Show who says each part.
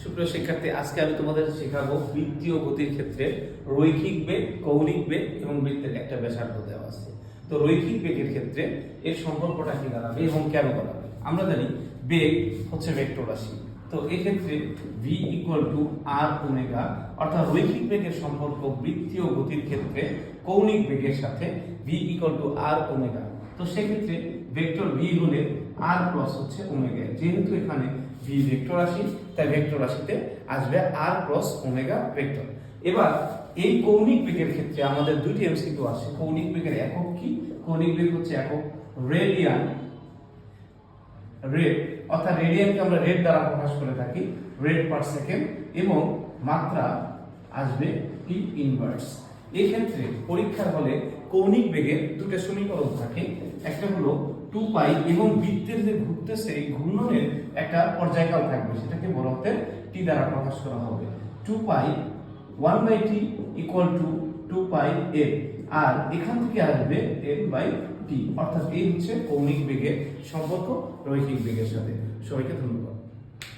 Speaker 1: সুপ্রিয় শিক্ষার্থী, আজকে আমি তোমাদের শেখাবো বৃত্তীয় গতির ক্ষেত্রে রৈখিক বেগ, কৌণিক বেগ এবং বৃত্তের একটা ব্যাসার্ধ দেওয়া আছে। তো রৈখিক বেগের ক্ষেত্রে এর সম্পর্কটা কি দাঁড়াবে এবং কেন দাঁড়াবে? আমরা জানি বেগ হচ্ছে ভেক্টর রাশি। তো এক্ষেত্রে v equal to r omega, অর্থাৎ রৈখিক বেগের সম্পর্ক বৃত্তীয় গতির ক্ষেত্রে কৌণিক বেগের সাথে v equal to r omega. তো সেক্ষেত্রে ভেক্টর v হলে আর প্লাস হচ্ছে ওমেগা। যেহেতু এখানে v ভেক্টর রাশি, তাই ভেক্টর রাশিতে আসবে আর ক্রস ওমেগা ভেক্টর। এবার এই কৌণিক বেগের ক্ষেত্রে আমাদের দুটি এমসিকিউ আসে। কৌণিক বেগের একক কি? কৌণিক বেগ হচ্ছে একক রেডিয়ান, রেড, অর্থাৎ রেডিয়ানকে আমরা রেড দ্বারা প্রকাশ করে থাকি, রেড পার সেকেন্ড, এবং মাত্রা আসবে টি ইনভার্স। এই ক্ষেত্রে পরীক্ষার হলে কৌণিক বেগের দুটো সমীকরণ থাকে, একটা হলো 2 পাই এবং বৃত্তের যে ঘুরতেছে এই ঘূর্ণনের একটা পর্যায়কাল থাকবে, সেটাকে বড় হাতের টি দ্বারা প্রকাশ করা হবে। 2 পাই 1/t equal to 2 pi a, আর এখান থেকে আসবে n/t, অর্থাৎ এই হচ্ছে কৌণিক বেগের সম্পর্ক রৈখিক বেগের সাথে। সবাইকে ধন্যবাদ।